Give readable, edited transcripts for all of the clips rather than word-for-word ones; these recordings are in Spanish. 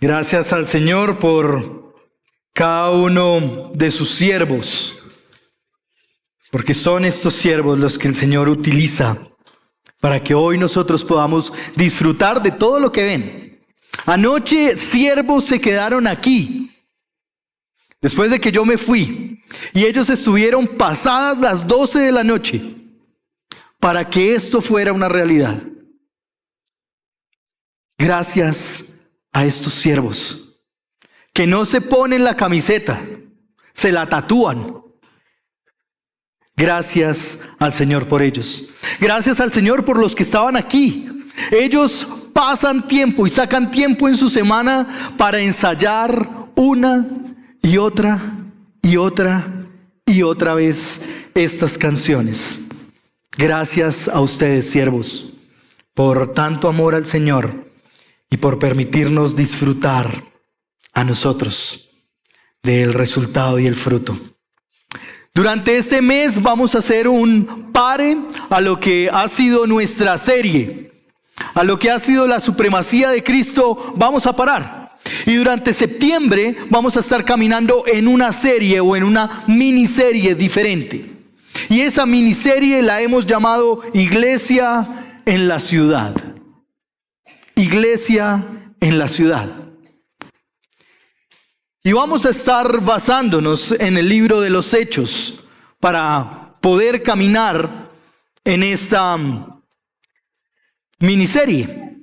Gracias al Señor por cada uno de sus siervos, porque son estos siervos los que el Señor utiliza para que hoy nosotros podamos disfrutar de todo lo que ven. Anoche siervos se quedaron aquí, después de que yo me fui, y ellos estuvieron pasadas las 12 de la noche para que esto fuera una realidad. Gracias a estos siervos que no se ponen la camiseta, se la tatúan. Gracias al Señor por ellos. Gracias al Señor por los que estaban aquí. Ellos pasan tiempo y sacan tiempo en su semana para ensayar una y otra y otra y otra vez estas canciones. Gracias a ustedes, siervos, por tanto amor al Señor y por permitirnos disfrutar a nosotros del resultado y el fruto. Durante este mes vamos a hacer un pare a lo que ha sido nuestra serie, a lo que ha sido la supremacía de Cristo. Vamos a parar. Y durante septiembre vamos a estar caminando en una serie o en una miniserie diferente. Y esa miniserie la hemos llamado Iglesia en la Ciudad. Iglesia en la Ciudad. Y vamos a estar basándonos en el libro de los Hechos para poder caminar en esta miniserie.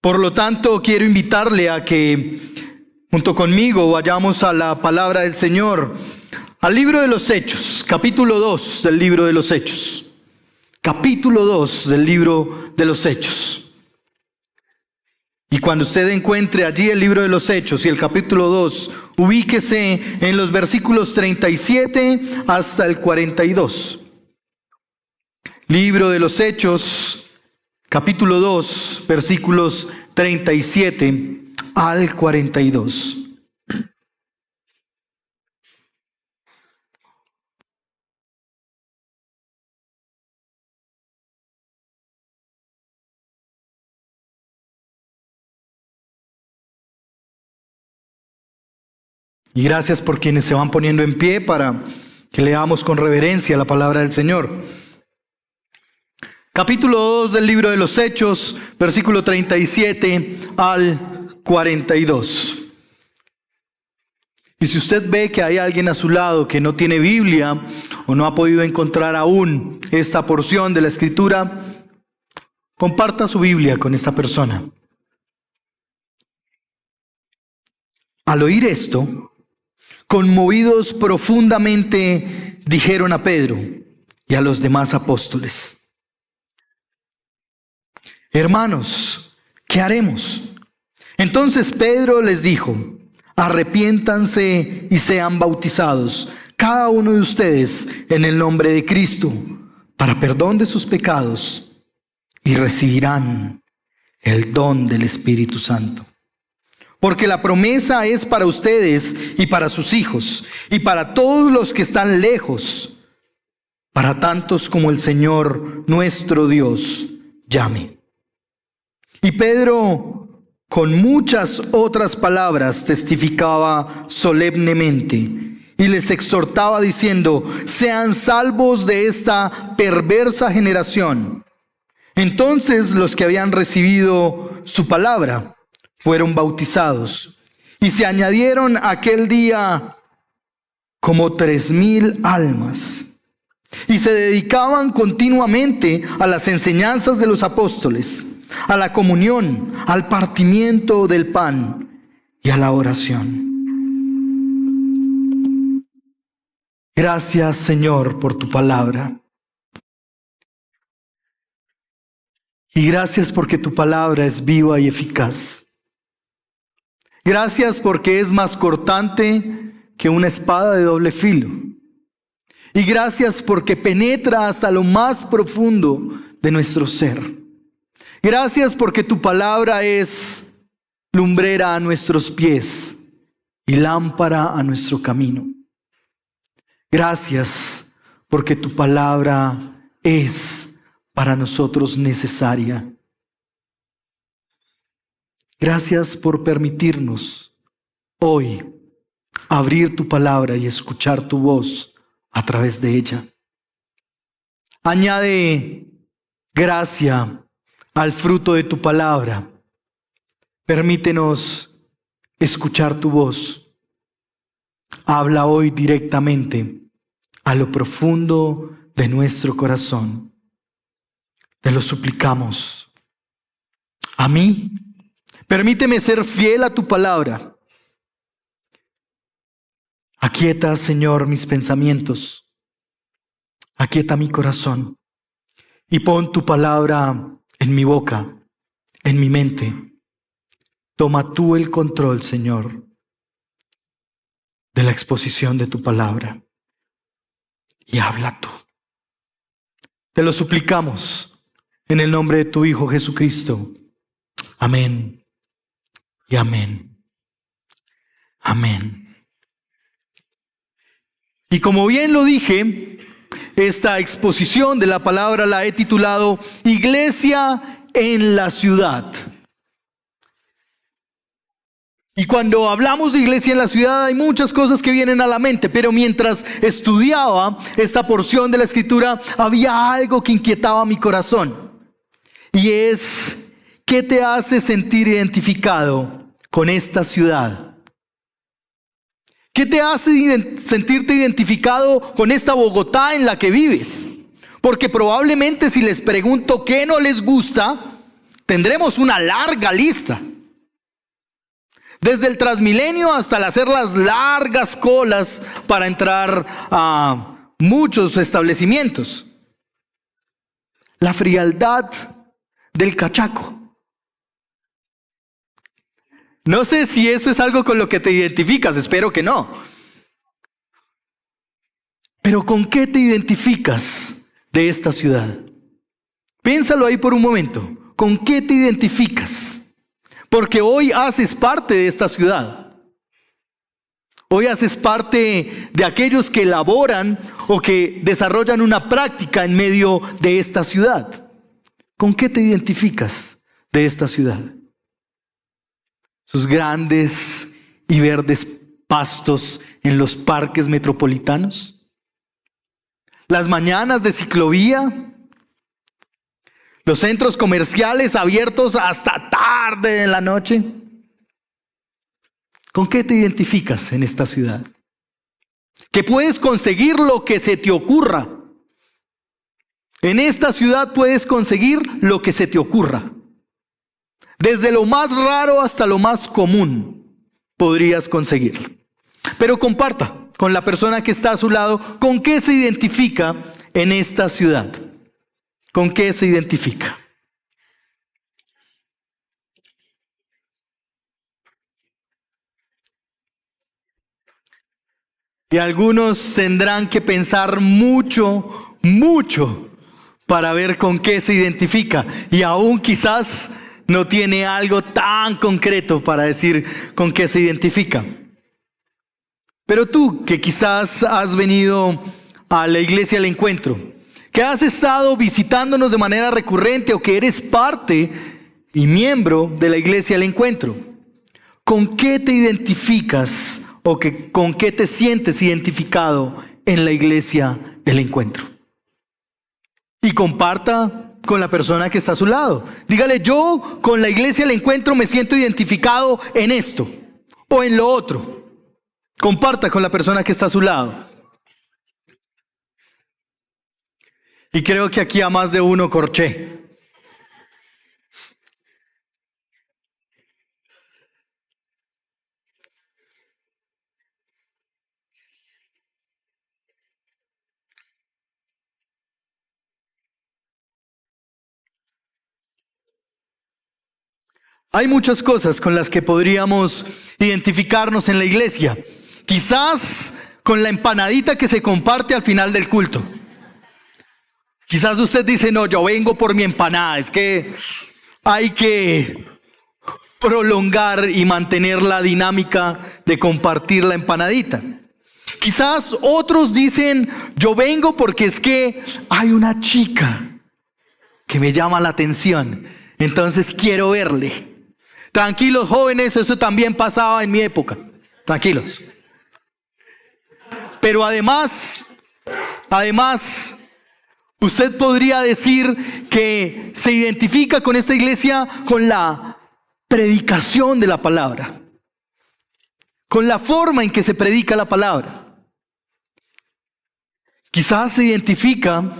Por lo tanto, quiero invitarle a que junto conmigo vayamos a la palabra del Señor, al libro de los Hechos, capítulo 2 del libro de los Hechos. Capítulo 2 del libro de los Hechos. Y cuando usted encuentre allí el libro de los Hechos y el capítulo 2, ubíquese en los versículos 37 hasta el 42. Libro de los Hechos, capítulo 2, versículos 37 al 42. Y gracias por quienes se van poniendo en pie para que leamos con reverencia la palabra del Señor. Capítulo 2 del libro de los Hechos, versículo 37 al 42. Y si usted ve que hay alguien a su lado que no tiene Biblia o no ha podido encontrar aún esta porción de la Escritura, comparta su Biblia con esta persona. Al oír esto, conmovidos profundamente, dijeron a Pedro y a los demás apóstoles: hermanos, ¿qué haremos? Entonces Pedro les dijo: arrepiéntanse y sean bautizados, cada uno de ustedes, en el nombre de Cristo, para perdón de sus pecados, y recibirán el don del Espíritu Santo. Porque la promesa es para ustedes y para sus hijos y para todos los que están lejos, para tantos como el Señor nuestro Dios llame. Y Pedro, con muchas otras palabras, testificaba solemnemente y les exhortaba diciendo: sean salvos de esta perversa generación. Entonces los que habían recibido su palabra fueron bautizados, y se añadieron aquel día como 3,000 almas, y se dedicaban continuamente a las enseñanzas de los apóstoles, a la comunión, al partimiento del pan y a la oración. Gracias, Señor, por tu palabra. Y gracias porque tu palabra es viva y eficaz. Gracias porque es más cortante que una espada de doble filo. Y gracias porque penetra hasta lo más profundo de nuestro ser. Gracias porque tu palabra es lumbrera a nuestros pies y lámpara a nuestro camino. Gracias porque tu palabra es para nosotros necesaria. Gracias por permitirnos hoy abrir tu palabra y escuchar tu voz a través de ella. Añade gracia al fruto de tu palabra. Permítenos escuchar tu voz. Habla hoy directamente a lo profundo de nuestro corazón. Te lo suplicamos. A mí, permíteme ser fiel a tu palabra. Aquieta, Señor, mis pensamientos. Aquieta mi corazón. Y pon tu palabra en mi boca, en mi mente. Toma tú el control, Señor, de la exposición de tu palabra. Y habla tú. Te lo suplicamos en el nombre de tu Hijo Jesucristo. Amén y amén. Amén. Y como bien lo dije, esta exposición de la palabra la he titulado Iglesia en la ciudad. Y cuando hablamos de iglesia en la ciudad hay muchas cosas que vienen a la mente, pero mientras estudiaba esta porción de la Escritura había algo que inquietaba mi corazón. Y es, ¿qué te hace sentir identificado con esta ciudad? ¿Qué te hace sentirte identificado con esta Bogotá en la que vives? Porque probablemente si les pregunto qué no les gusta, tendremos una larga lista. Desde el Transmilenio hasta el hacer las largas colas para entrar a muchos establecimientos. La frialdad del cachaco. No sé si eso es algo con lo que te identificas, espero que no. Pero ¿con qué te identificas de esta ciudad? Piénsalo ahí por un momento. ¿Con qué te identificas? Porque hoy haces parte de esta ciudad. Hoy haces parte de aquellos que laboran o que desarrollan una práctica en medio de esta ciudad. ¿Con qué te identificas de esta ciudad? Sus grandes y verdes pastos en los parques metropolitanos. Las mañanas de ciclovía. Los centros comerciales abiertos hasta tarde en la noche. ¿Con qué te identificas en esta ciudad? Que puedes conseguir lo que se te ocurra. En esta ciudad puedes conseguir lo que se te ocurra. Desde lo más raro hasta lo más común podrías conseguirlo. Pero comparta con la persona que está a su lado con qué se identifica en esta ciudad. ¿Con qué se identifica? Y algunos tendrán que pensar mucho, mucho para ver con qué se identifica. Y aún quizás no tiene algo tan concreto para decir con qué se identifica. Pero tú, que quizás has venido a la iglesia del encuentro, que has estado visitándonos de manera recurrente o que eres parte y miembro de la iglesia del encuentro, ¿con qué te identificas o con qué te sientes identificado en la iglesia del encuentro? Y comparta con la persona que está a su lado. Dígale, yo con la iglesia del encuentro me siento identificado en esto o en lo otro. Comparta con la persona que está a su lado. Y creo que aquí a más de uno corché. Hay muchas cosas con las que podríamos identificarnos en la iglesia. Quizás con la empanadita que se comparte al final del culto. Quizás usted dice, no, yo vengo por mi empanada. Es que hay que prolongar y mantener la dinámica de compartir la empanadita. Quizás otros dicen, yo vengo porque es que hay una chica que me llama la atención. Entonces quiero verle. Tranquilos, jóvenes, eso también pasaba en mi época. Tranquilos. Pero además, usted podría decir que se identifica con esta iglesia con la predicación de la palabra, con la forma en que se predica la palabra. Quizás se identifica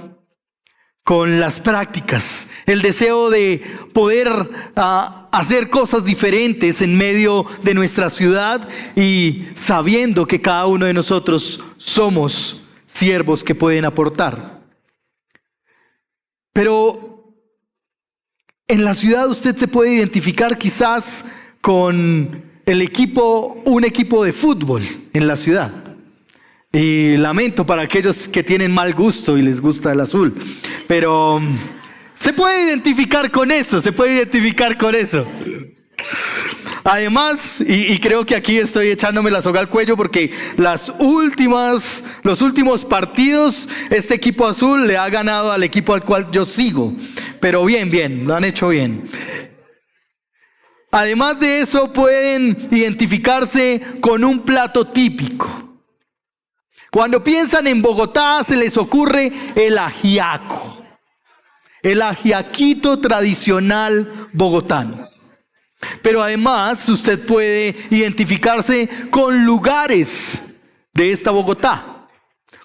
con las prácticas, el deseo de poder hacer cosas diferentes en medio de nuestra ciudad y sabiendo que cada uno de nosotros somos siervos que pueden aportar. Pero en la ciudad usted se puede identificar quizás con un equipo de fútbol en la ciudad. Y lamento para aquellos que tienen mal gusto y les gusta el azul. Pero se puede identificar con eso, Además, y creo que aquí estoy echándome la soga al cuello porque los últimos partidos, este equipo azul le ha ganado al equipo al cual yo sigo. Pero bien, lo han hecho bien. Además de eso, pueden identificarse con un plato típico. Cuando piensan en Bogotá, se les ocurre el ajiaco, el ajiaquito tradicional bogotano. Pero además, usted puede identificarse con lugares de esta Bogotá,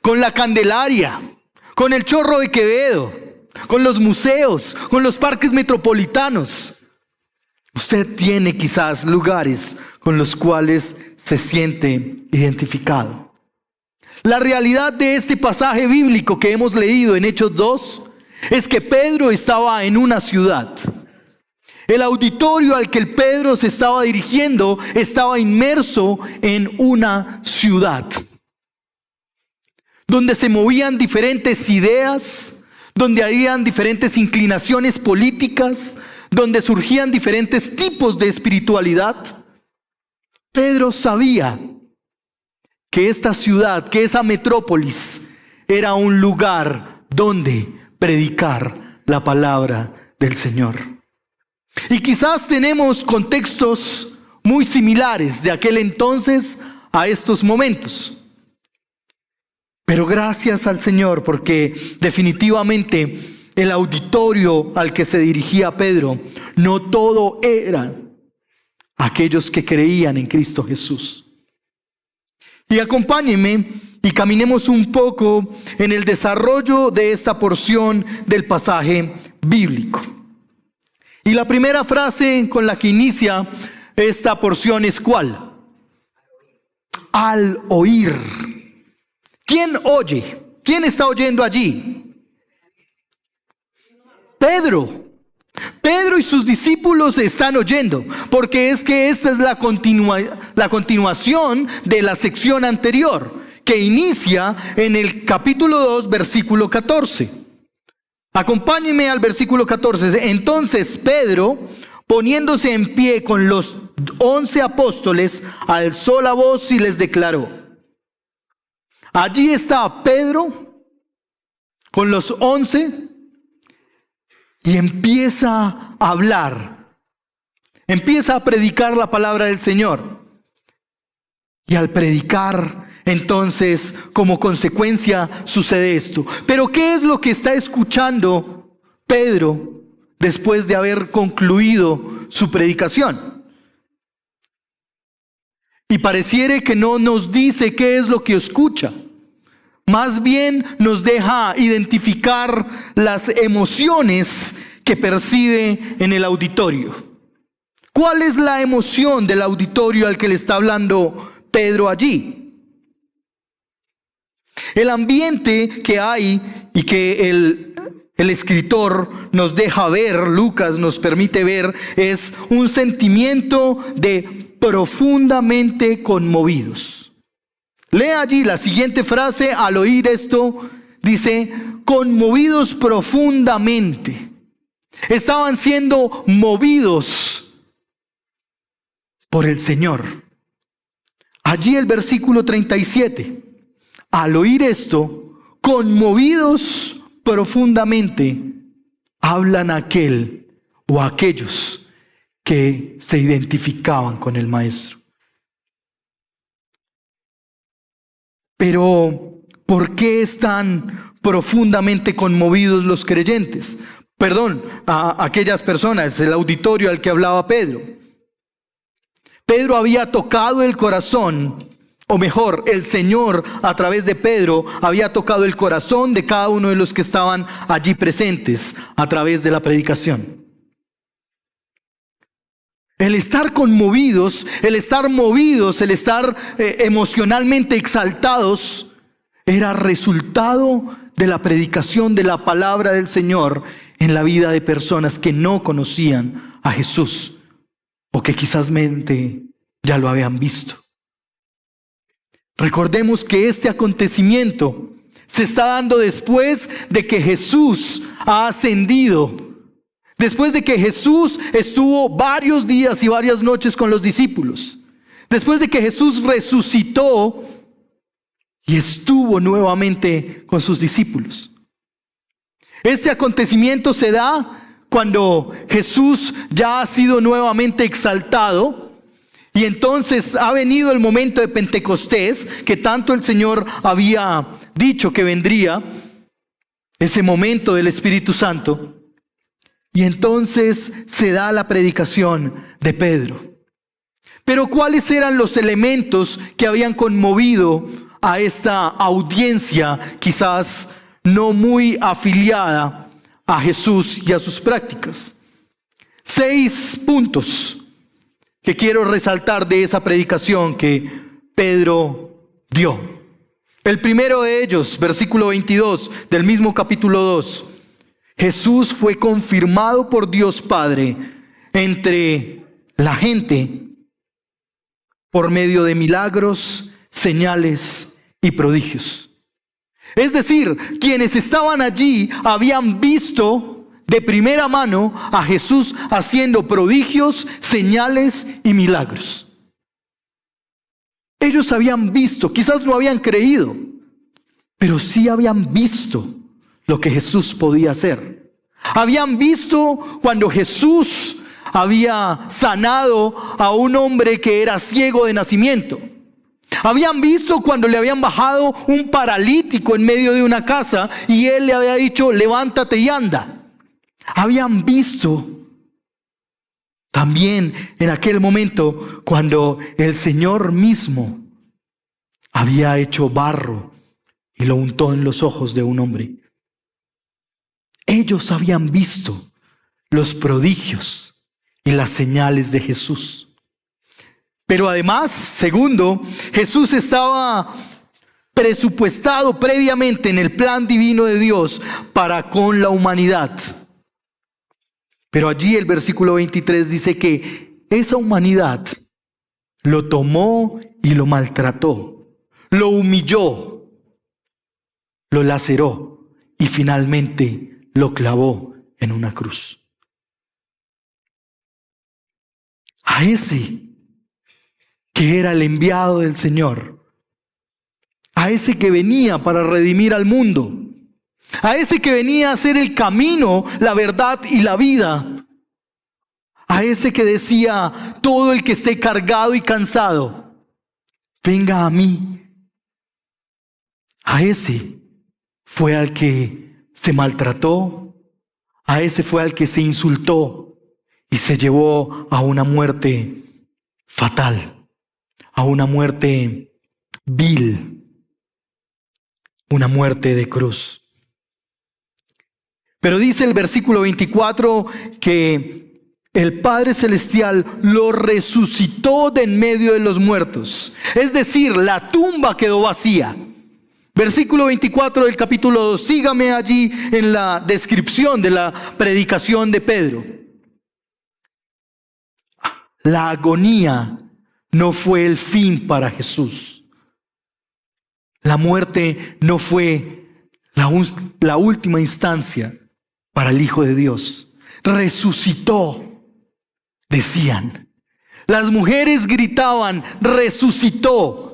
con la Candelaria, con el Chorro de Quevedo, con los museos, con los parques metropolitanos. Usted tiene quizás lugares con los cuales se siente identificado. La realidad de este pasaje bíblico que hemos leído en Hechos 2 es que Pedro estaba en una ciudad. El auditorio al que el Pedro se estaba dirigiendo estaba inmerso en una ciudad, donde se movían diferentes ideas, donde habían diferentes inclinaciones políticas, donde surgían diferentes tipos de espiritualidad. Pedro sabía que esta ciudad, que esa metrópolis, era un lugar donde predicar la palabra del Señor. Y quizás tenemos contextos muy similares de aquel entonces a estos momentos. Pero gracias al Señor, porque definitivamente el auditorio al que se dirigía Pedro, no todo eran aquellos que creían en Cristo Jesús. Y acompáñenme y caminemos un poco en el desarrollo de esta porción del pasaje bíblico. Y la primera frase con la que inicia esta porción es ¿cuál? Al oír. ¿Quién oye? ¿Quién está oyendo allí? Pedro. Pedro y sus discípulos están oyendo, porque es que esta es la continuación de la sección anterior, que inicia en el capítulo 2, versículo 14. Acompáñenme al versículo 14. Entonces Pedro, poniéndose en pie con los 11 apóstoles, alzó la voz y les declaró. Allí está Pedro con los 11 y empieza a hablar, empieza a predicar la palabra del Señor. Y al predicar, entonces, como consecuencia, sucede esto. Pero ¿qué es lo que está escuchando Pedro después de haber concluido su predicación? Y pareciere que no nos dice qué es lo que escucha. Más bien nos deja identificar las emociones que percibe en el auditorio. ¿Cuál es la emoción del auditorio al que le está hablando Pedro allí? El ambiente que hay y que el escritor nos deja ver, Lucas nos permite ver, es un sentimiento de profundamente conmovidos. Lea allí la siguiente frase, al oír esto, dice, conmovidos profundamente. Estaban siendo movidos por el Señor. Allí el versículo 37. Al oír esto, conmovidos profundamente, hablan aquel o aquellos que se identificaban con el Maestro. Pero, ¿por qué están profundamente conmovidos los creyentes? Perdón, a aquellas personas, el auditorio al que hablaba Pedro. Pedro había tocado el corazón, o mejor, el Señor a través de Pedro había tocado el corazón de cada uno de los que estaban allí presentes a través de la predicación. El estar conmovidos, el estar movidos, el estar emocionalmente exaltados, era resultado de la predicación de la palabra del Señor en la vida de personas que no conocían a Jesús o que quizás ya lo habían visto. Recordemos que este acontecimiento se está dando después de que Jesús ha ascendido. Después de que Jesús estuvo varios días y varias noches con los discípulos. Después de que Jesús resucitó y estuvo nuevamente con sus discípulos. Este acontecimiento se da cuando Jesús ya ha sido nuevamente exaltado. Y entonces ha venido el momento de Pentecostés, que tanto el Señor había dicho que vendría. Ese momento del Espíritu Santo. Y entonces se da la predicación de Pedro. Pero ¿cuáles eran los elementos que habían conmovido a esta audiencia quizás no muy afiliada a Jesús y a sus prácticas? 6 puntos que quiero resaltar de esa predicación que Pedro dio. El primero de ellos, versículo 22 del mismo capítulo 2. Jesús fue confirmado por Dios Padre entre la gente por medio de milagros, señales y prodigios. Es decir, quienes estaban allí habían visto de primera mano a Jesús haciendo prodigios, señales y milagros. Ellos habían visto, quizás no habían creído, pero sí habían visto lo que Jesús podía hacer. Habían visto cuando Jesús había sanado a un hombre que era ciego de nacimiento. Habían visto cuando le habían bajado un paralítico en medio de una casa y él le había dicho, levántate y anda. Habían visto también en aquel momento cuando el Señor mismo había hecho barro y lo untó en los ojos de un hombre. Ellos habían visto los prodigios y las señales de Jesús. Pero además, segundo, Jesús estaba presupuestado previamente en el plan divino de Dios para con la humanidad. Pero allí el versículo 23 dice que esa humanidad lo tomó y lo maltrató, lo humilló, lo laceró y finalmente lo clavó en una cruz. A ese que era el enviado del Señor, a ese que venía para redimir al mundo, a ese que venía a hacer el camino, la verdad y la vida, a ese que decía, todo el que esté cargado y cansado, venga a mí. A ese fue al que se maltrató, a ese fue al que se insultó y se llevó a una muerte fatal, a una muerte vil, una muerte de cruz. Pero dice el versículo 24 que el Padre Celestial lo resucitó de en medio de los muertos. Es decir, la tumba quedó vacía. Versículo 24 del capítulo 2. Sígame allí en la descripción de la predicación de Pedro. La agonía no fue el fin para Jesús. La muerte no fue la última instancia para el Hijo de Dios. Resucitó, decían. Las mujeres gritaban, resucitó.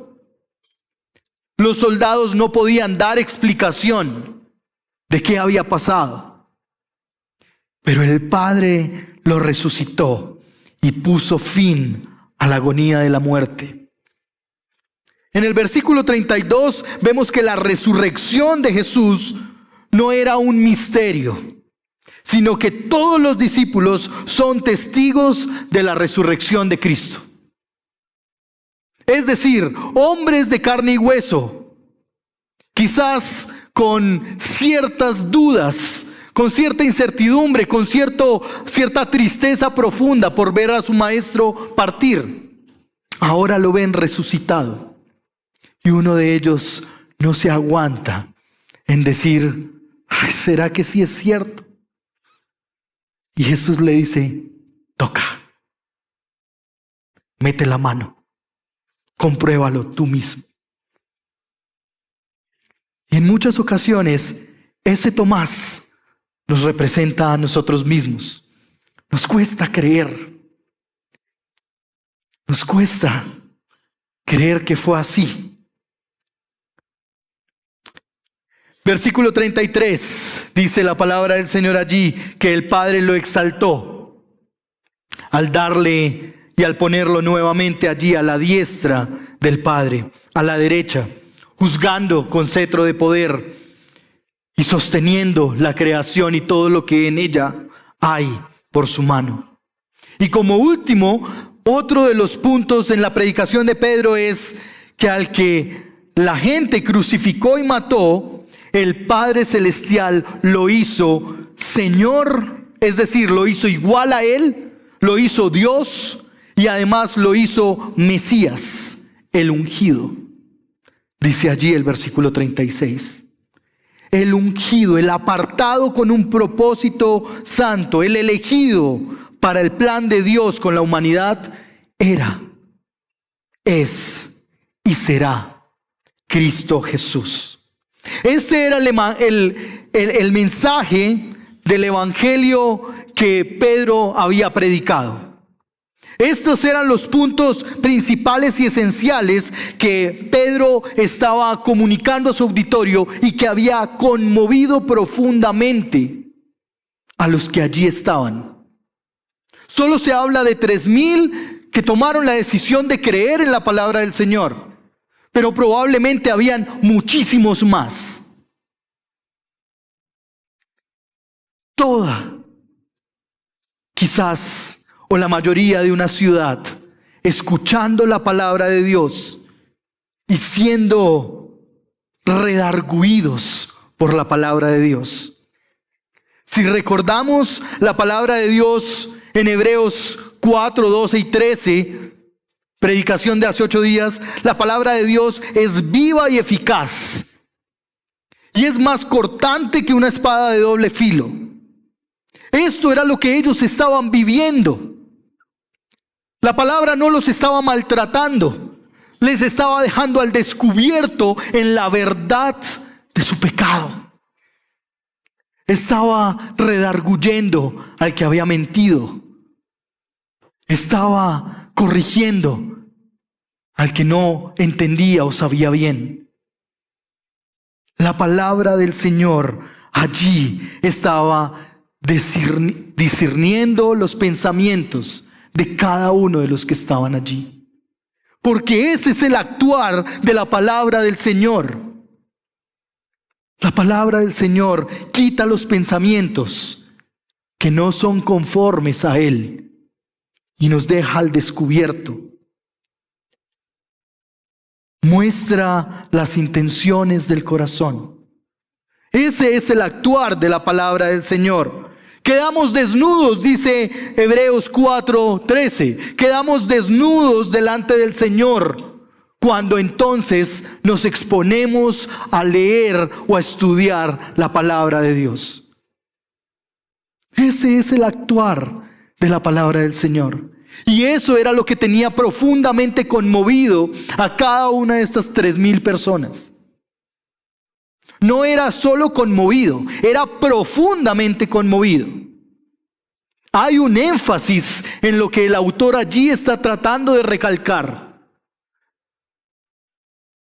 Los soldados no podían dar explicación de qué había pasado. Pero el Padre lo resucitó y puso fin a la agonía de la muerte. En el versículo 32 vemos que la resurrección de Jesús no era un misterio, sino que todos los discípulos son testigos de la resurrección de Cristo. Es decir, hombres de carne y hueso, quizás con ciertas dudas, con cierta incertidumbre, con cierta tristeza profunda por ver a su maestro partir, ahora lo ven resucitado. Y uno de ellos no se aguanta en decir: "Ay, ¿será que sí es cierto?" Y Jesús le dice: "Toca, mete la mano, compruébalo tú mismo". Y en muchas ocasiones ese Tomás nos representa a nosotros mismos. Nos cuesta creer. Nos cuesta creer que fue así. Versículo 33, dice la palabra del Señor allí, que el Padre lo exaltó al darle y al ponerlo nuevamente allí a la diestra del Padre, a la derecha, juzgando con cetro de poder y sosteniendo la creación y todo lo que en ella hay por su mano. Y como último, otro de los puntos en la predicación de Pedro es que al que la gente crucificó y mató, el Padre Celestial lo hizo Señor, es decir, lo hizo igual a Él, lo hizo Dios y además lo hizo Mesías, el ungido. Dice allí el versículo 36. El ungido, el apartado con un propósito santo, el elegido para el plan de Dios con la humanidad, era, es y será Cristo Jesús. Ese era el mensaje del evangelio que Pedro había predicado. Estos eran los puntos principales y esenciales que Pedro estaba comunicando a su auditorio y que había conmovido profundamente a los que allí estaban. Solo se habla de 3,000 que tomaron la decisión de creer en la palabra del Señor, pero probablemente habían muchísimos más. Toda, quizás, o la mayoría de una ciudad, escuchando la palabra de Dios y siendo redargüidos por la palabra de Dios. Si recordamos la palabra de Dios en Hebreos 4, 12 y 13, predicación de hace 8 días, la palabra de Dios es viva y eficaz y es más cortante que una espada de doble filo. Esto era lo que ellos estaban viviendo. La palabra no los estaba maltratando, les estaba dejando al descubierto en la verdad de su pecado. Estaba redarguyendo al que había mentido. Estaba corrigiendo al que no entendía o sabía bien. La palabra del Señor allí estaba discerniendo los pensamientos de cada uno de los que estaban allí. Porque ese es el actuar de la palabra del Señor. La palabra del Señor quita los pensamientos que no son conformes a Él y nos deja al descubierto. Muestra las intenciones del corazón. Ese es el actuar de la palabra del Señor. Quedamos desnudos, dice Hebreos 4:13. Quedamos desnudos delante del Señor cuando entonces nos exponemos a leer o a estudiar la palabra de Dios. Ese es el actuar de la palabra del Señor. Y eso era lo que tenía profundamente conmovido a cada una de estas 3,000 personas. No era solo conmovido, era profundamente conmovido. Hay un énfasis en lo que el autor allí está tratando de recalcar.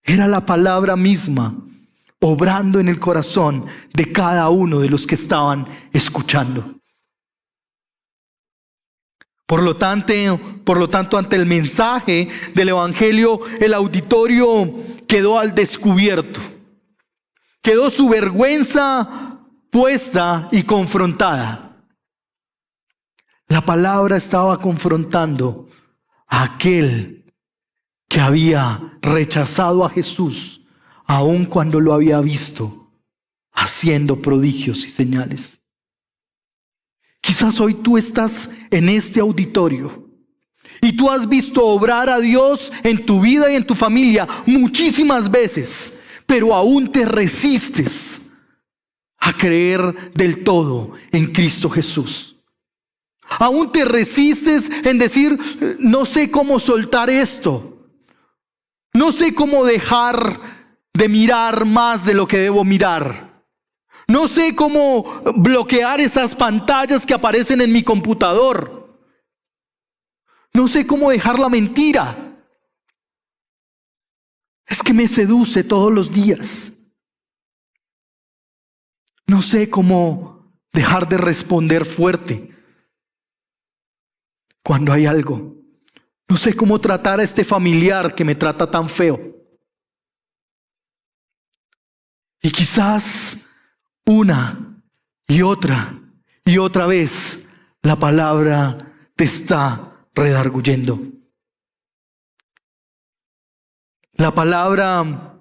Era la palabra misma obrando en el corazón de cada uno de los que estaban escuchando. Por lo tanto, ante el mensaje del Evangelio, el auditorio quedó al descubierto. Quedó su vergüenza puesta y confrontada. La palabra estaba confrontando a aquel que había rechazado a Jesús, aun cuando lo había visto haciendo prodigios y señales. Quizás hoy tú estás en este auditorio y tú has visto obrar a Dios en tu vida y en tu familia muchísimas veces, pero aún te resistes a creer del todo en Cristo Jesús. Aún te resistes en decir, no sé cómo soltar esto. No sé cómo dejar de mirar más de lo que debo mirar. No sé cómo bloquear esas pantallas que aparecen en mi computador. No sé cómo dejar la mentira. Es que me seduce todos los días. No sé cómo dejar de responder fuerte cuando hay algo. No sé cómo tratar a este familiar que me trata tan feo. Y quizás una y otra vez la palabra te está redarguyendo. La palabra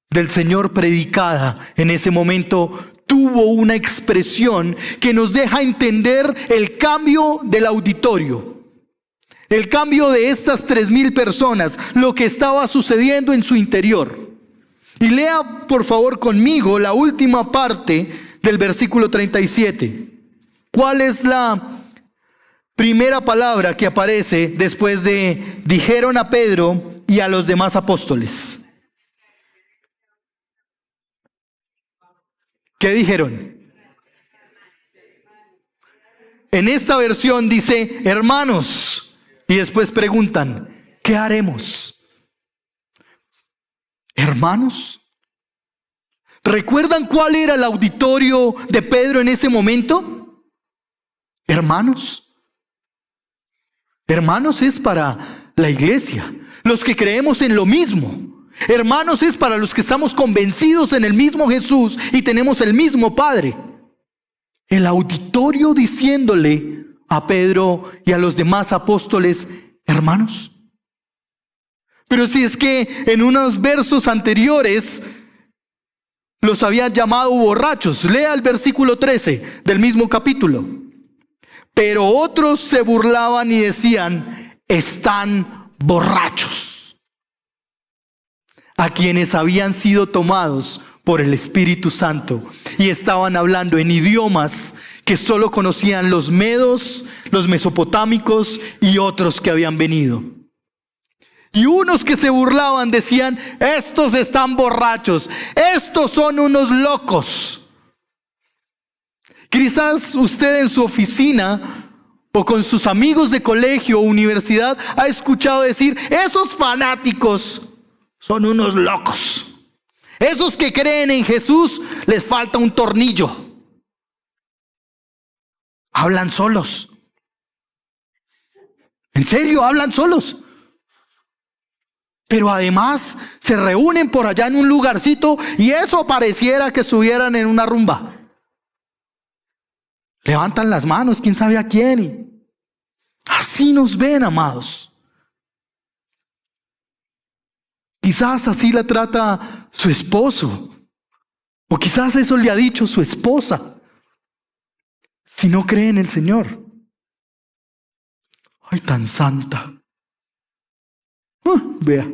del Señor predicada en ese momento tuvo una expresión que nos deja entender el cambio del auditorio, el cambio de estas 3,000 personas, lo que estaba sucediendo en su interior. Y lea por favor conmigo la última parte del versículo 37. ¿Cuál es la primera palabra que aparece después de dijeron a Pedro y a los demás apóstoles? ¿Qué dijeron? En esta versión dice hermanos y después preguntan, ¿qué haremos? Hermanos. ¿Recuerdan cuál era el auditorio de Pedro en ese momento? Hermanos. Hermanos es para la iglesia, los que creemos en lo mismo. Hermanos es para los que estamos convencidos en el mismo Jesús y tenemos el mismo Padre. El auditorio diciéndole a Pedro y a los demás apóstoles, hermanos. Pero si es que en unos versos anteriores los habían llamado borrachos. Lea el versículo 13 del mismo capítulo. Pero otros se burlaban y decían, están borrachos. A quienes habían sido tomados por el Espíritu Santo y estaban hablando en idiomas que solo conocían los medos, los mesopotámicos y otros que habían venido. Y unos que se burlaban decían, estos están borrachos, estos son unos locos. Quizás usted en su oficina o con sus amigos de colegio o universidad ha escuchado decir, esos fanáticos son unos locos. Esos que creen en Jesús les falta un tornillo. Hablan solos. ¿En serio? Hablan solos. Pero además se reúnen por allá en un lugarcito y eso pareciera que estuvieran en una rumba. Levantan las manos, quién sabe a quién. Así nos ven, amados. Quizás así la trata su esposo. O quizás eso le ha dicho su esposa. Si no cree en el Señor. Ay, tan santa. Vea.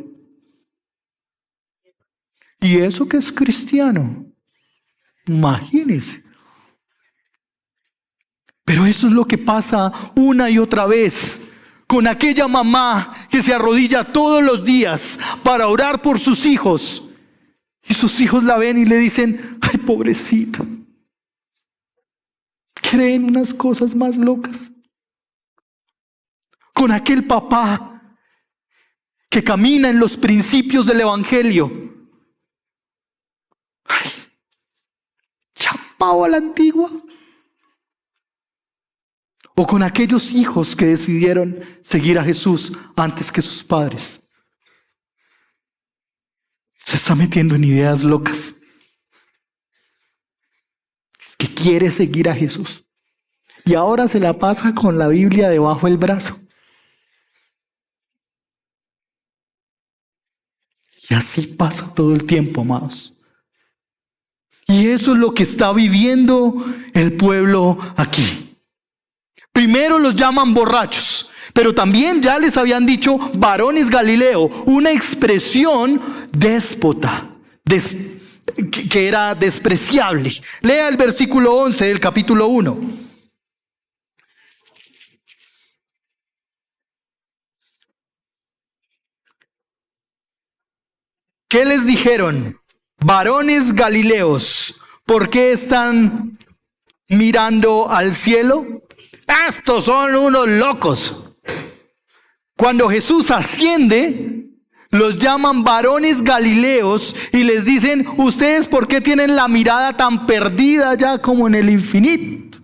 Y eso que es cristiano. Imagínese. Pero eso es lo que pasa una y otra vez con aquella mamá que se arrodilla todos los días para orar por sus hijos. Y sus hijos la ven y le dicen, ay, pobrecita. Creen unas cosas más locas. Con aquel papá que camina en los principios del Evangelio. Ay, chapao a la antigua. o con aquellos hijos que decidieron seguir a Jesús antes que sus padres. Se está metiendo en ideas locas. Es que quiere seguir a Jesús. Y ahora se la pasa con la Biblia debajo del brazo. Y así pasa todo el tiempo, amados. Y eso es lo que está viviendo el pueblo aquí. Primero los llaman borrachos, pero también ya les habían dicho varones Galileo, una expresión déspota, que era despreciable. Lea el versículo 11 del capítulo 1. ¿Qué les dijeron? Varones Galileos, ¿por qué están mirando al cielo? Estos son unos locos. Cuando Jesús asciende, los llaman varones Galileos y les dicen, ¿ustedes por qué tienen la mirada tan perdida ya como en el infinito?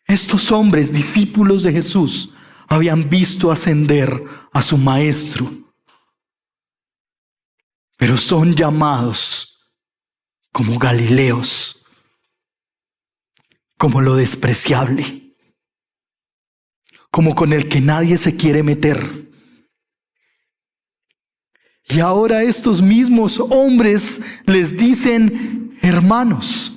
Estos hombres, discípulos de Jesús, habían visto ascender a su maestro, pero son llamados como Galileos, como lo despreciable, como con el que nadie se quiere meter. Y ahora estos mismos hombres les dicen hermanos.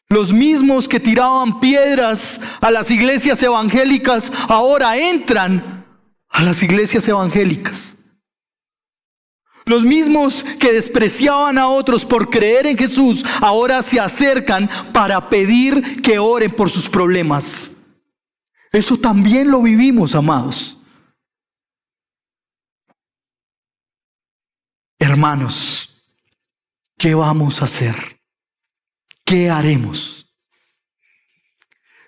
Los mismos que tiraban piedras a las iglesias evangélicas ahora entran a las iglesias evangélicas. Los mismos que despreciaban a otros por creer en Jesús, ahora se acercan para pedir que oren por sus problemas. Eso también lo vivimos, amados. Hermanos, ¿qué vamos a hacer? ¿Qué haremos?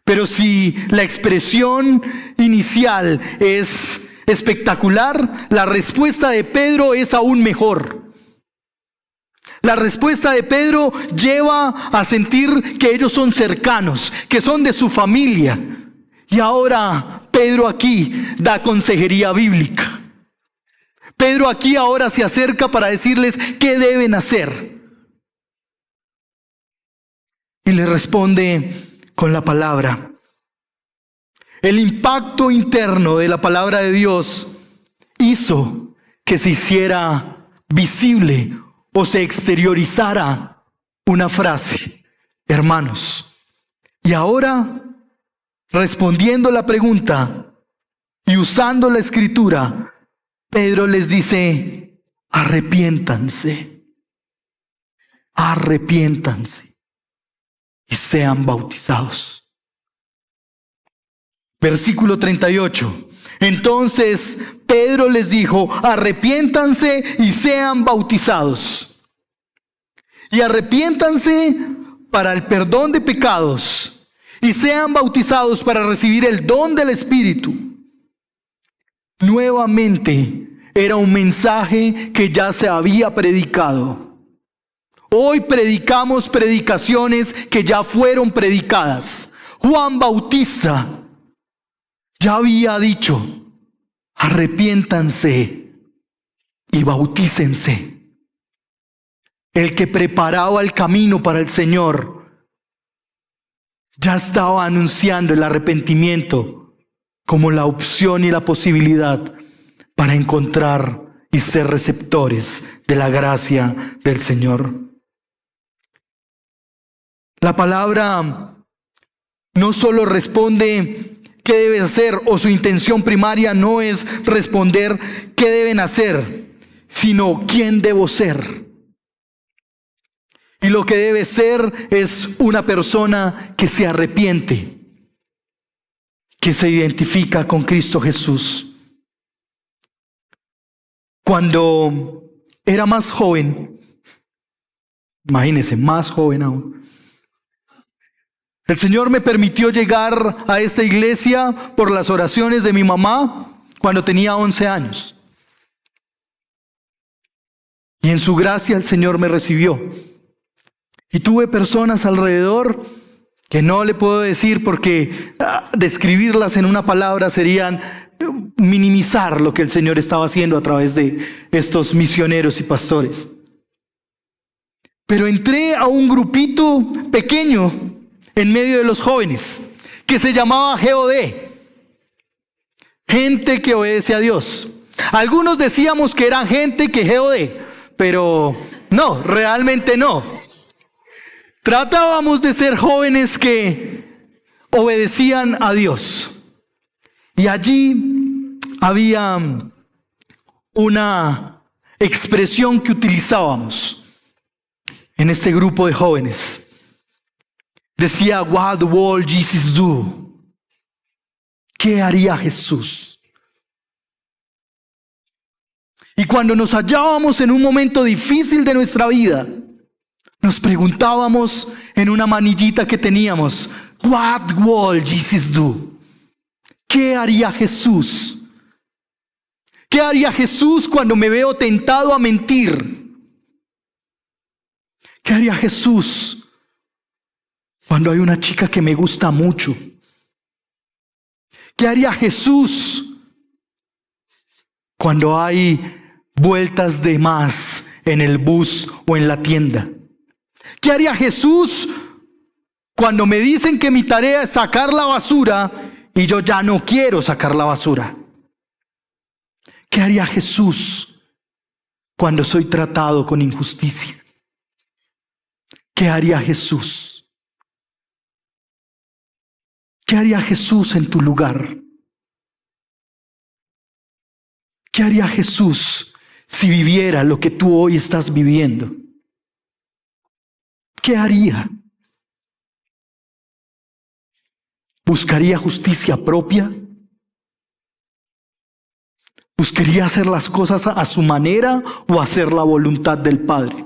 Pero si la expresión inicial es espectacular, la respuesta de Pedro es aún mejor. La respuesta de Pedro lleva a sentir que ellos son cercanos, que son de su familia. Y ahora Pedro aquí da consejería bíblica. Pedro aquí ahora se acerca para decirles qué deben hacer. Y le responde con la palabra. El impacto interno de la palabra de Dios hizo que se hiciera visible o se exteriorizara una frase, hermanos. Y ahora, respondiendo la pregunta y usando la escritura, Pedro les dice, arrepiéntanse, arrepiéntanse y sean bautizados. Versículo 38. Entonces Pedro les dijo, arrepiéntanse y sean bautizados. Y arrepiéntanse para el perdón de pecados y sean bautizados para recibir el don del Espíritu. Nuevamente era un mensaje que ya se había predicado. Hoy predicamos predicaciones que ya fueron predicadas. Juan Bautista ya había dicho, arrepiéntanse y bautícense. El que preparaba el camino para el Señor ya estaba anunciando el arrepentimiento como la opción y la posibilidad para encontrar y ser receptores de la gracia del Señor. La palabra no solo responde qué debe hacer, o su intención primaria no es responder qué deben hacer, sino quién debo ser. Y lo que debe ser es una persona que se arrepiente, que se identifica con Cristo Jesús. Cuando era más joven, imagínense, más joven aún, el Señor me permitió llegar a esta iglesia por las oraciones de mi mamá cuando tenía 11 años. Y en su gracia el Señor me recibió. Y tuve personas alrededor que no le puedo decir porque describirlas en una palabra serían minimizar lo que el Señor estaba haciendo a través de estos misioneros y pastores. Pero entré a un grupito pequeño en medio de los jóvenes que se llamaba GOD, gente que obedece a Dios. Algunos decíamos que eran gente que GOD, pero no, realmente no. Tratábamos de ser jóvenes que obedecían a Dios. Y allí había una expresión que utilizábamos en este grupo de jóvenes. Decía, what will Jesus do? ¿Qué haría Jesús? Y cuando nos hallábamos en un momento difícil de nuestra vida, nos preguntábamos en una manillita que teníamos, what will Jesus do? ¿Qué haría Jesús? ¿Qué haría Jesús cuando me veo tentado a mentir? ¿Qué haría Jesús cuando hay una chica que me gusta mucho? ¿Qué haría Jesús cuando hay vueltas de más en el bus o en la tienda? ¿Qué haría Jesús cuando me dicen que mi tarea es sacar la basura y yo ya no quiero sacar la basura? ¿Qué haría Jesús cuando soy tratado con injusticia? ¿Qué haría Jesús? ¿Qué haría Jesús en tu lugar? ¿Qué haría Jesús si viviera lo que tú hoy estás viviendo? ¿Qué haría? ¿Buscaría justicia propia? ¿Buscaría hacer las cosas a su manera o hacer la voluntad del Padre?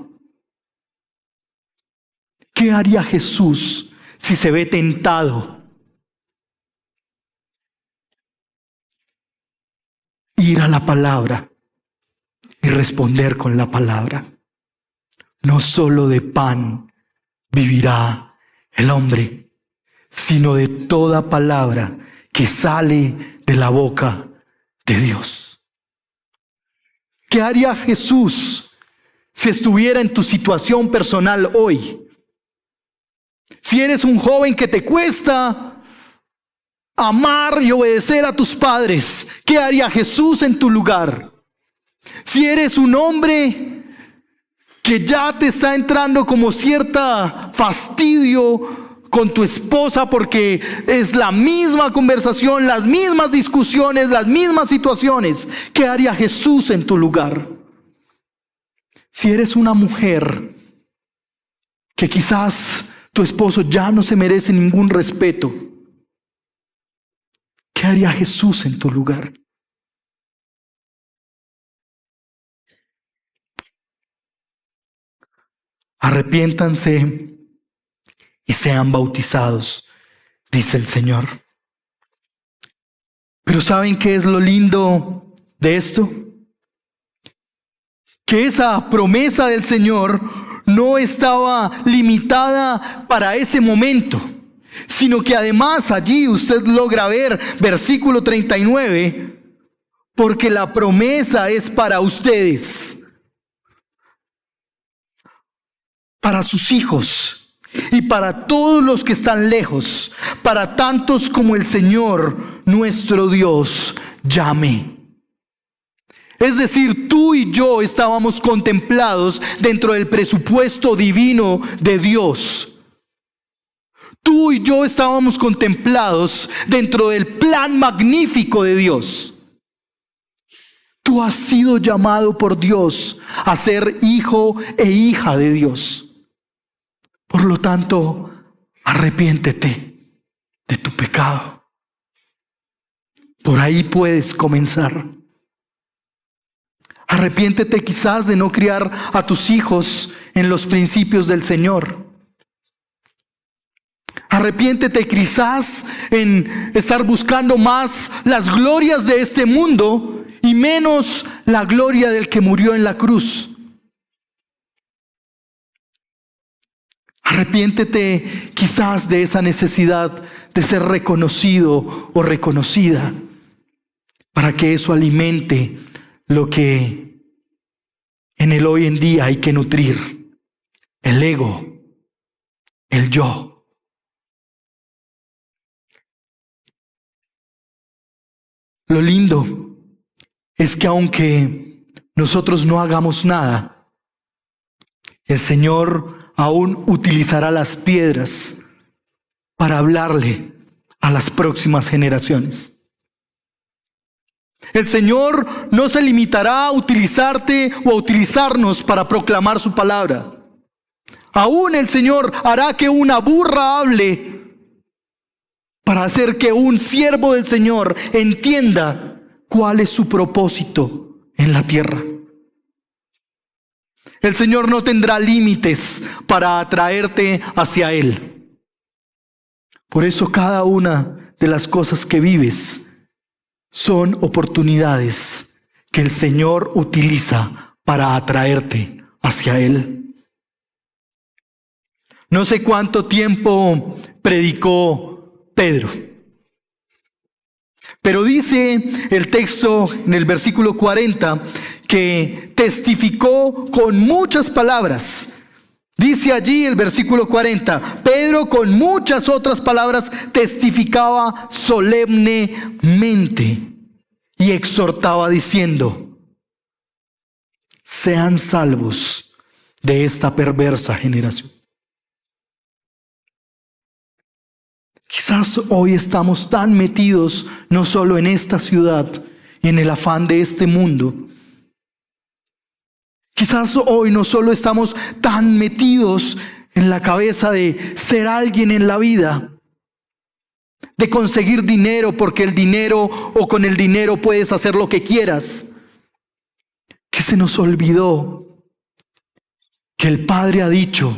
¿Qué haría Jesús si se ve tentado? Ir a la palabra y responder con la palabra. No solo de pan vivirá el hombre, sino de toda palabra que sale de la boca de Dios. ¿Qué haría Jesús si estuviera en tu situación personal hoy? Si eres un joven que te cuesta amar y obedecer a tus padres, ¿qué haría Jesús en tu lugar? Si eres un hombre que ya te está entrando como cierta fastidio con tu esposa porque es la misma conversación, las mismas discusiones, las mismas situaciones, ¿qué haría Jesús en tu lugar? Si eres una mujer que quizás tu esposo ya no se merece ningún respeto, ¿qué haría Jesús en tu lugar? Arrepiéntanse y sean bautizados, dice el Señor. Pero ¿saben qué es lo lindo de esto? Que esa promesa del Señor no estaba limitada para ese momento, sino que además allí usted logra ver versículo 39, porque la promesa es para ustedes, para sus hijos y para todos los que están lejos, para tantos como el Señor nuestro Dios llame. Es decir, tú y yo estábamos contemplados dentro del presupuesto divino de Dios. Tú y yo estábamos contemplados dentro del plan magnífico de Dios. Tú has sido llamado por Dios a ser hijo e hija de Dios. Por lo tanto, arrepiéntete de tu pecado. Por ahí puedes comenzar. Arrepiéntete quizás de no criar a tus hijos en los principios del Señor. Arrepiéntete quizás en estar buscando más las glorias de este mundo y menos la gloria del que murió en la cruz. Arrepiéntete quizás de esa necesidad de ser reconocido o reconocida, para que eso alimente lo que en el hoy en día hay que nutrir: el ego, el yo. Lo lindo es que aunque nosotros no hagamos nada, el Señor aún utilizará las piedras para hablarle a las próximas generaciones. El Señor no se limitará a utilizarte o a utilizarnos para proclamar su palabra. Aún el Señor hará que una burra hable para hacer que un siervo del Señor entienda cuál es su propósito en la tierra. El Señor no tendrá límites para atraerte hacia Él. Por eso cada una de las cosas que vives son oportunidades que el Señor utiliza para atraerte hacia Él. No sé cuánto tiempo predicó Pedro, pero dice el texto en el versículo 40 que testificó con muchas palabras. Dice allí el versículo 40, Pedro con muchas otras palabras testificaba solemnemente y exhortaba diciendo: sean salvos de esta perversa generación. Quizás hoy estamos tan metidos no solo en esta ciudad y en el afán de este mundo. Quizás hoy no solo estamos tan metidos en la cabeza de ser alguien en la vida, de conseguir dinero porque el dinero o con el dinero puedes hacer lo que quieras, que se nos olvidó que el Padre ha dicho: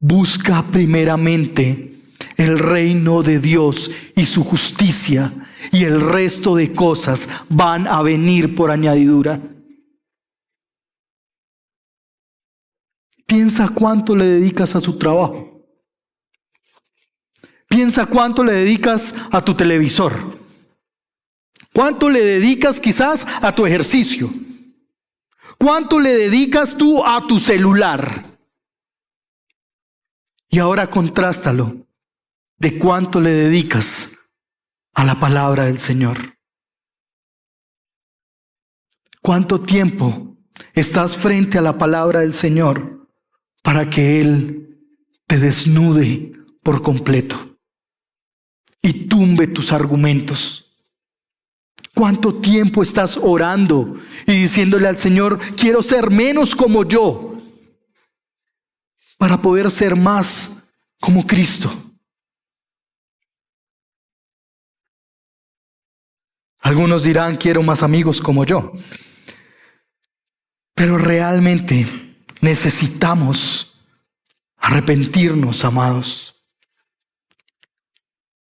busca primeramente el reino de Dios y su justicia, y el resto de cosas van a venir por añadidura. Piensa cuánto le dedicas a su trabajo. Piensa cuánto le dedicas a tu televisor. Cuánto le dedicas quizás a tu ejercicio. Cuánto le dedicas tú a tu celular. Y ahora contrástalo de cuánto le dedicas a la palabra del Señor. ¿Cuánto tiempo estás frente a la palabra del Señor para que Él te desnude por completo y tumbe tus argumentos? ¿Cuánto tiempo estás orando y diciéndole al Señor: quiero ser menos como yo para poder ser más como Cristo? Algunos dirán: quiero más amigos como yo. Pero realmente necesitamos arrepentirnos, amados.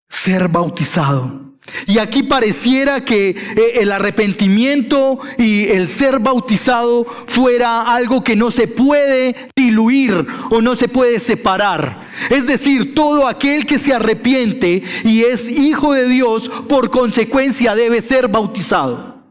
Ser bautizado. Y aquí pareciera que el arrepentimiento y el ser bautizado fuera algo que no se puede diluir o no se puede separar. Es decir, todo aquel que se arrepiente y es hijo de Dios, por consecuencia debe ser bautizado.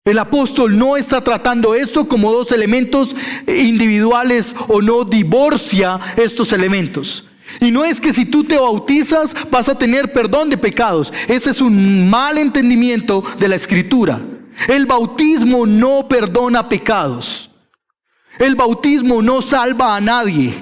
El apóstol no está tratando esto como dos elementos individuales o no divorcia estos elementos. Y no es que si tú te bautizas vas a tener perdón de pecados. Ese es un mal entendimiento de la Escritura. El bautismo no perdona pecados. El bautismo no salva a nadie.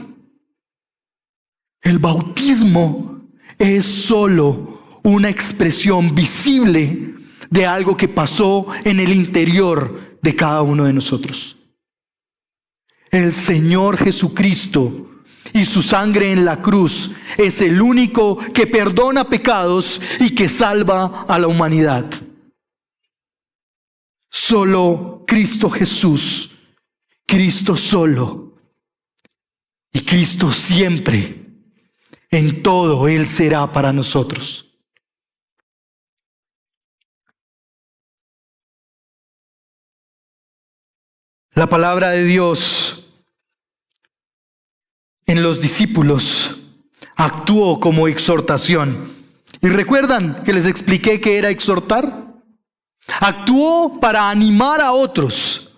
El bautismo es solo una expresión visible de algo que pasó en el interior de cada uno de nosotros. El Señor Jesucristo y su sangre en la cruz es el único que perdona pecados y que salva a la humanidad. Solo Cristo Jesús, Cristo solo y Cristo siempre. En todo Él será para nosotros. La palabra de Dios en los discípulos actuó como exhortación. ¿Y recuerdan que les expliqué que era exhortar? Actuó para animar a otros,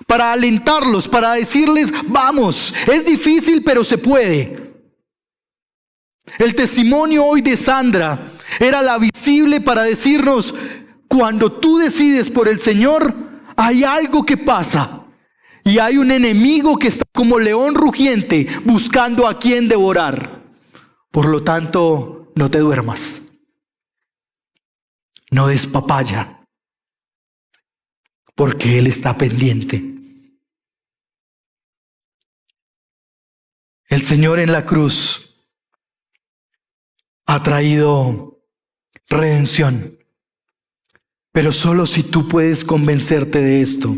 para alentarlos, para decirles, vamos, es difícil pero se puede. El testimonio hoy de Sandra era la visible para decirnos, cuando tú decides por el Señor, hay algo que pasa. Y hay un enemigo que está como león rugiente buscando a quien devorar. Por lo tanto, no te duermas. No des papaya. Porque Él está pendiente. El Señor en la cruz ha traído redención. Pero solo si tú puedes convencerte de esto,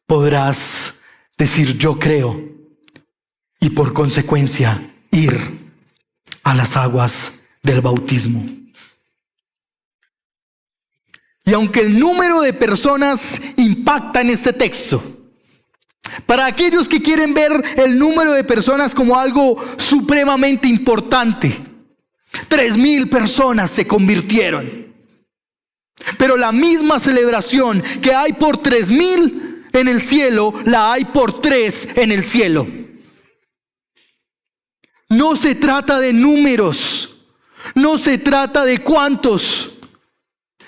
podrás decir yo creo y por consecuencia ir a las aguas del bautismo. Y aunque el número de personas impacta en este texto, para aquellos que quieren ver el número de personas como algo supremamente importante, 3,000 personas se convirtieron. Pero la misma celebración que hay por 3,000 en el cielo, la hay por 3 en el cielo. No se trata de números, no se trata de cuántos,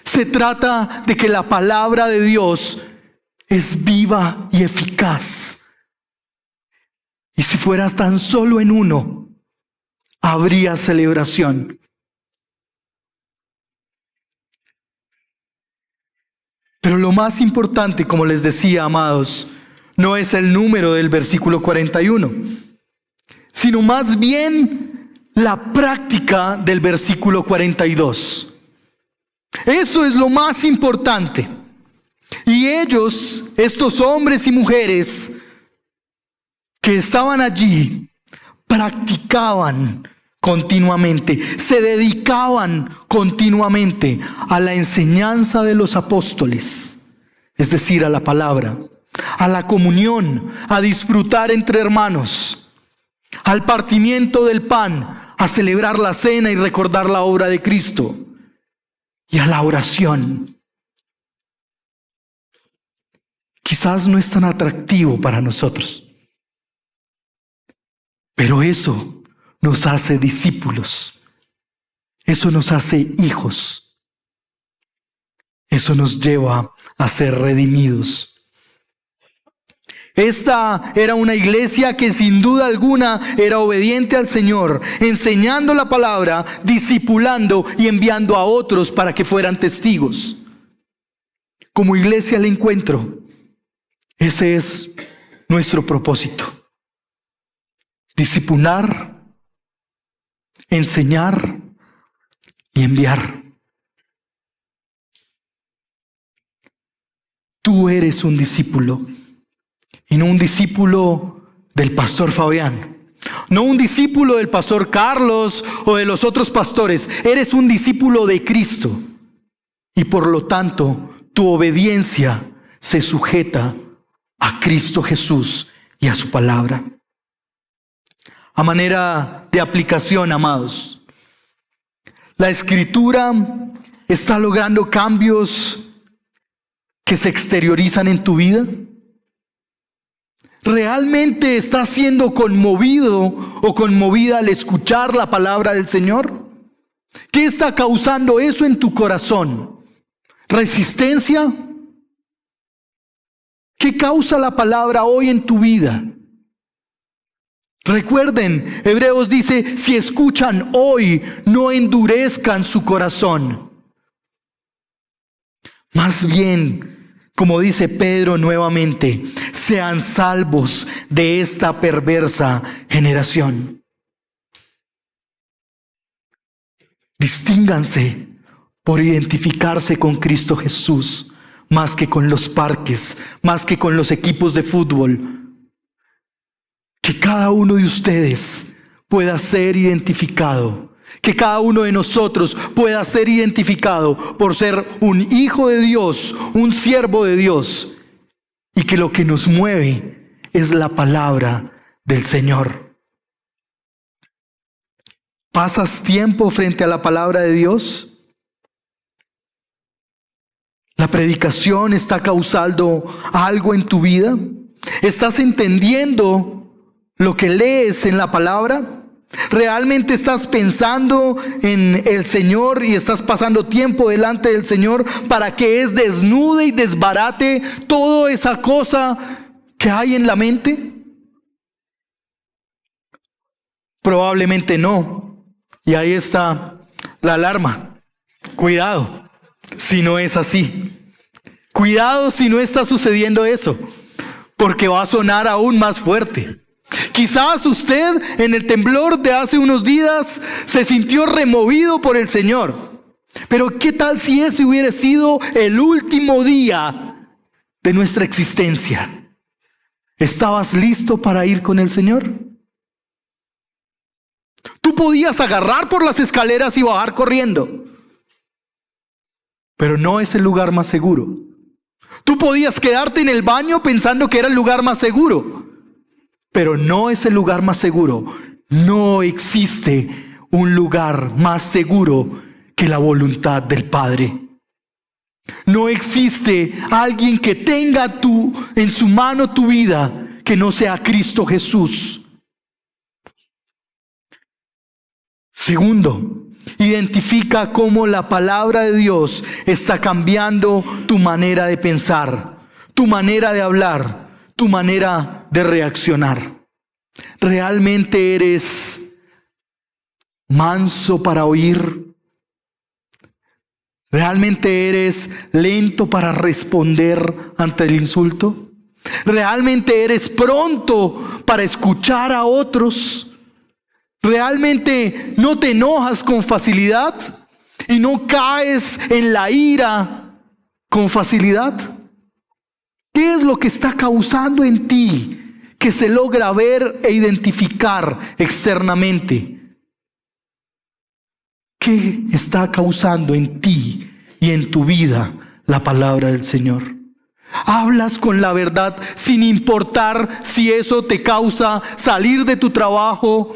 se trata de que la palabra de Dios es viva y eficaz. Y si fuera tan solo en uno, habría celebración. Pero lo más importante, como les decía, amados, no es el número del versículo 41, sino más bien la práctica del versículo 42. Eso es lo más importante. Y ellos, estos hombres y mujeres que estaban allí, practicaban continuamente, se dedicaban continuamente a la enseñanza de los apóstoles, es decir, a la palabra, a la comunión, a disfrutar entre hermanos, al partimiento del pan, a celebrar la cena y recordar la obra de Cristo, y a la oración. Quizás no es tan atractivo para nosotros, pero eso nos hace discípulos, eso nos hace hijos, eso nos lleva a ser redimidos. Esta era una iglesia que sin duda alguna era obediente al Señor, enseñando la palabra, discipulando y enviando a otros para que fueran testigos. Como iglesia al encuentro, ese es nuestro propósito. Discipular, enseñar y enviar. Tú eres un discípulo. Y no un discípulo del pastor Fabián, no un discípulo del pastor Carlos o de los otros pastores. Eres un discípulo de Cristo. Y por lo tanto, tu obediencia se sujeta a Cristo Jesús y a su palabra. A manera de aplicación, amados, la Escritura está logrando cambios que se exteriorizan en tu vida. ¿Realmente estás siendo conmovido o conmovida al escuchar la palabra del Señor? ¿Qué está causando eso en tu corazón? ¿Resistencia? ¿Qué causa la palabra hoy en tu vida? Recuerden, Hebreos dice, si escuchan hoy, no endurezcan su corazón. Más bien, como dice Pedro nuevamente, sean salvos de esta perversa generación. Distínganse por identificarse con Cristo Jesús, más que con los parques, más que con los equipos de fútbol. Que cada uno de ustedes pueda ser identificado, que cada uno de nosotros pueda ser identificado por ser un hijo de Dios, un siervo de Dios, y que lo que nos mueve es la palabra del Señor. ¿Pasas tiempo frente a la palabra de Dios? ¿La predicación está causando algo en tu vida? ¿Estás entendiendo lo que lees en la palabra? ¿Realmente estás pensando en el Señor y estás pasando tiempo delante del Señor para que Él desnude y desbarate toda esa cosa que hay en la mente? Probablemente no. Y ahí está la alarma. Cuidado si no es así. Cuidado si no está sucediendo eso, porque va a sonar aún más fuerte. Quizás usted en el temblor de hace unos días se sintió removido por el Señor. Pero ¿qué tal si ese hubiera sido el último día de nuestra existencia? ¿Estabas listo para ir con el Señor? Tú podías agarrar por las escaleras y bajar corriendo, pero no es el lugar más seguro. Tú podías quedarte en el baño pensando que era el lugar más seguro, pero no es el lugar más seguro. No existe un lugar más seguro que la voluntad del Padre. No existe alguien que tenga en su mano tu vida que no sea Cristo Jesús. Segundo, identifica cómo la palabra de Dios está cambiando tu manera de pensar, tu manera de hablar, tu manera de reaccionar. ¿Realmente eres manso para oír? ¿Realmente eres lento para responder ante el insulto? ¿Realmente eres pronto para escuchar a otros? ¿Realmente no te enojas con facilidad y no caes en la ira con facilidad? ¿Qué es lo que está causando en ti que se logra ver e identificar externamente? ¿Qué está causando en ti y en tu vida la palabra del Señor? ¿Hablas con la verdad sin importar si eso te causa salir de tu trabajo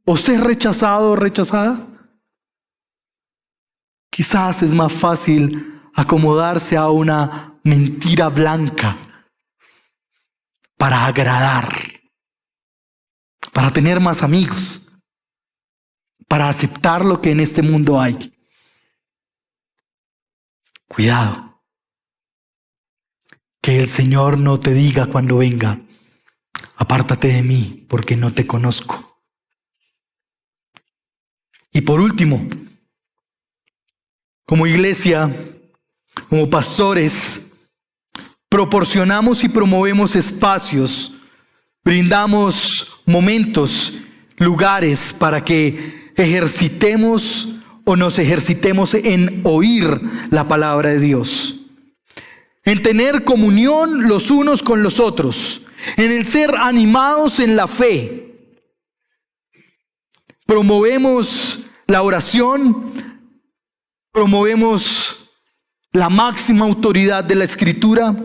o ser rechazado o rechazada? Quizás es más fácil acomodarse a una mentira blanca para agradar, para tener más amigos, para aceptar lo que en este mundo hay. Cuidado, que el Señor no te diga cuando venga: apártate de mí porque no te conozco. Y por último, como iglesia, como pastores, proporcionamos y promovemos espacios, brindamos momentos, lugares para que ejercitemos o nos ejercitemos en oír la palabra de Dios, en tener comunión los unos con los otros, en el ser animados en la fe. Promovemos la oración, promovemos la máxima autoridad de la Escritura.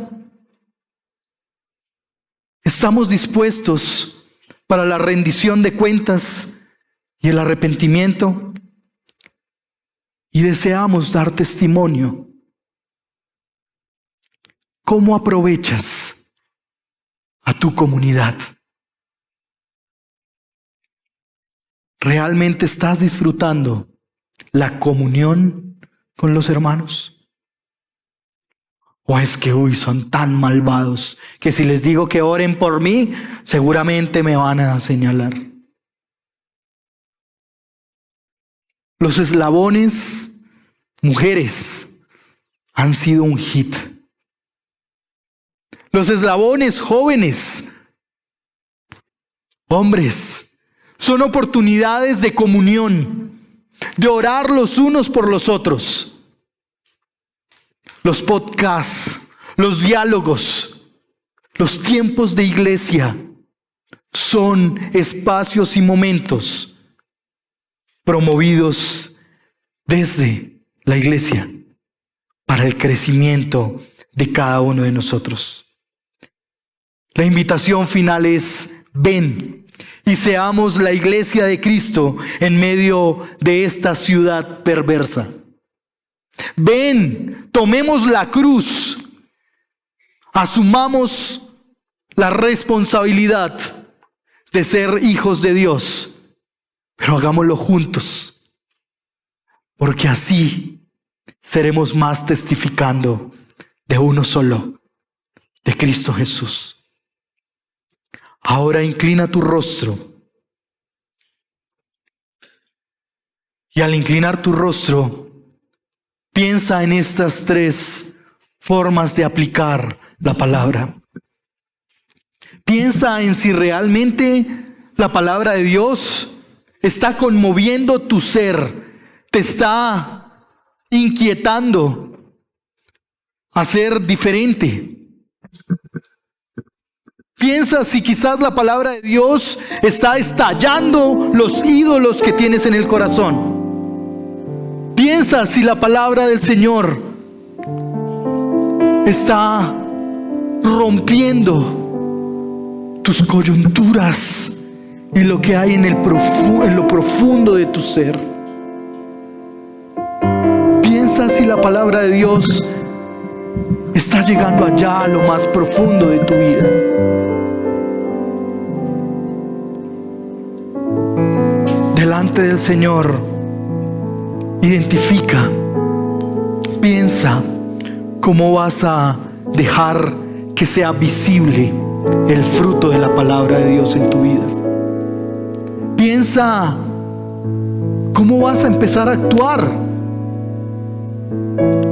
Estamos dispuestos para la rendición de cuentas y el arrepentimiento, y deseamos dar testimonio. ¿Cómo aprovechas a tu comunidad? ¿Realmente estás disfrutando la comunión con los hermanos? ¿O es que son tan malvados que si les digo que oren por mí, seguramente me van a señalar? Los eslabones, mujeres, han sido un hit. Los eslabones jóvenes, hombres, son oportunidades de comunión, de orar los unos por los otros. Los podcasts, los diálogos, los tiempos de iglesia son espacios y momentos promovidos desde la iglesia para el crecimiento de cada uno de nosotros. La invitación final es: ven y seamos la iglesia de Cristo en medio de esta ciudad perversa. Ven, tomemos la cruz, asumamos la responsabilidad de ser hijos de Dios, pero hagámoslo juntos, porque así seremos más testificando de uno solo, de Cristo Jesús. Ahora inclina tu rostro, y al inclinar tu rostro, piensa en estas 3 formas de aplicar la palabra. Piensa en si realmente la palabra de Dios está conmoviendo tu ser, te está inquietando a ser diferente. Piensa si quizás la palabra de Dios está estallando los ídolos que tienes en el corazón. Piensa si la palabra del Señor está rompiendo tus coyunturas en lo que hay en lo profundo de tu ser. Piensa si la palabra de Dios está llegando allá a lo más profundo de tu vida. Delante del Señor, identifica, piensa cómo vas a dejar que sea visible el fruto de la palabra de Dios en tu vida. Piensa cómo vas a empezar a actuar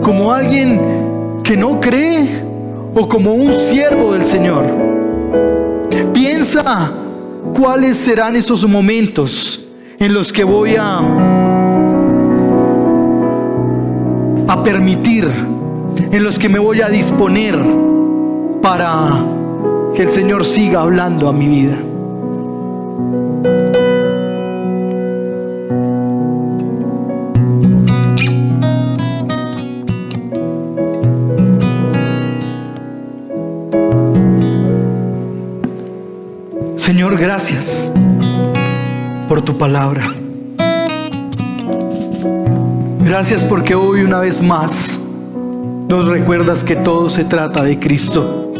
como alguien que no cree o como un siervo del Señor. Piensa cuáles serán esos momentos en los que voy a permitir, en los que me voy a disponer para que el Señor siga hablando a mi vida. Señor, gracias por tu palabra. Gracias porque hoy una vez más nos recuerdas que todo se trata de Cristo.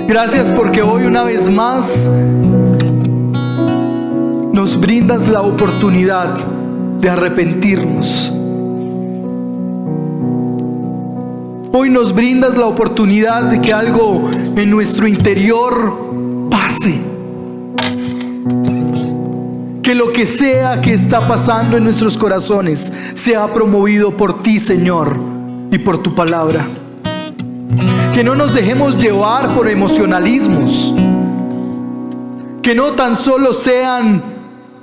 Gracias porque hoy una vez más nos brindas la oportunidad de arrepentirnos. Hoy nos brindas la oportunidad de que algo en nuestro interior pase. Que lo que sea que está pasando en nuestros corazones sea promovido por ti, Señor, y por tu palabra. Que no nos dejemos llevar por emocionalismos. Que no tan solo sean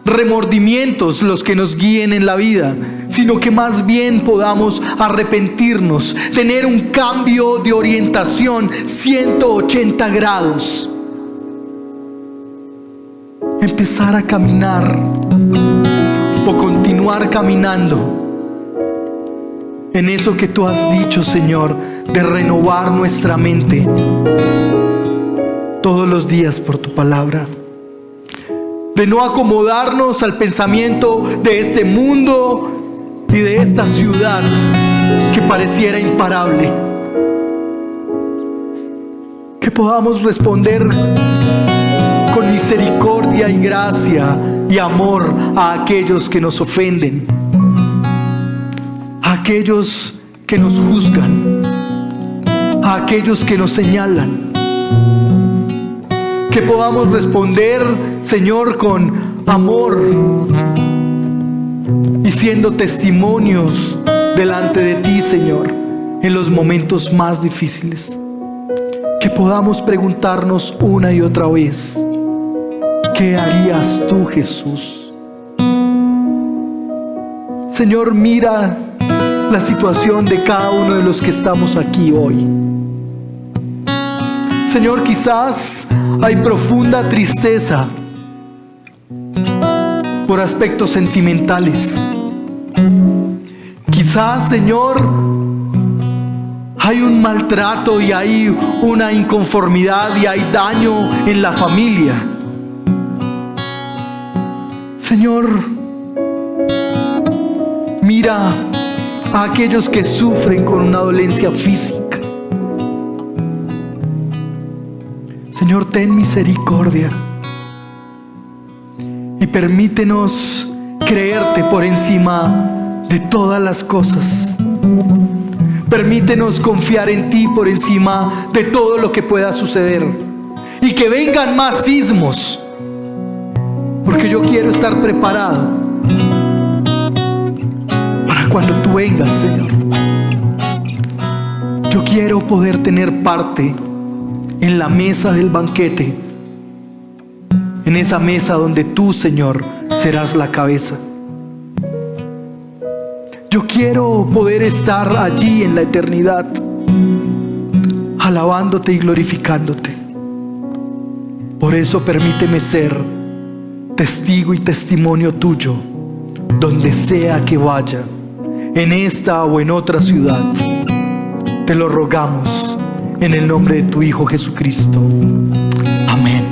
remordimientos los que nos guíen en la vida, sino que más bien podamos arrepentirnos, tener un cambio de orientación 180 grados. Empezar a caminar o continuar caminando en eso que tú has dicho, Señor, de renovar nuestra mente todos los días por tu palabra, de no acomodarnos al pensamiento de este mundo y de esta ciudad que pareciera imparable. Que podamos responder con misericordia y gracia y amor a aquellos que nos ofenden, a aquellos que nos juzgan, a aquellos que nos señalan. Que podamos responder, Señor, con amor y siendo testimonios delante de ti, Señor, en los momentos más difíciles. Que podamos preguntarnos una y otra vez: ¿qué harías tú, Jesús? Señor, mira la situación de cada uno de los que estamos aquí hoy. Señor, quizás hay profunda tristeza por aspectos sentimentales. Quizás, Señor, hay un maltrato y hay una inconformidad y hay daño en la familia. Señor, mira a aquellos que sufren con una dolencia física. Señor, ten misericordia y permítenos creerte por encima de todas las cosas. Permítenos confiar en ti por encima de todo lo que pueda suceder. Y que vengan más sismos, porque yo quiero estar preparado para cuando tú vengas, Señor. Yo quiero poder tener parte en la mesa del banquete, en esa mesa donde tú, Señor, serás la cabeza. Yo quiero poder estar allí en la eternidad, alabándote y glorificándote. Por eso permíteme ser testigo y testimonio tuyo, donde sea que vaya, en esta o en otra ciudad. Te lo rogamos en el nombre de tu Hijo Jesucristo. Amén.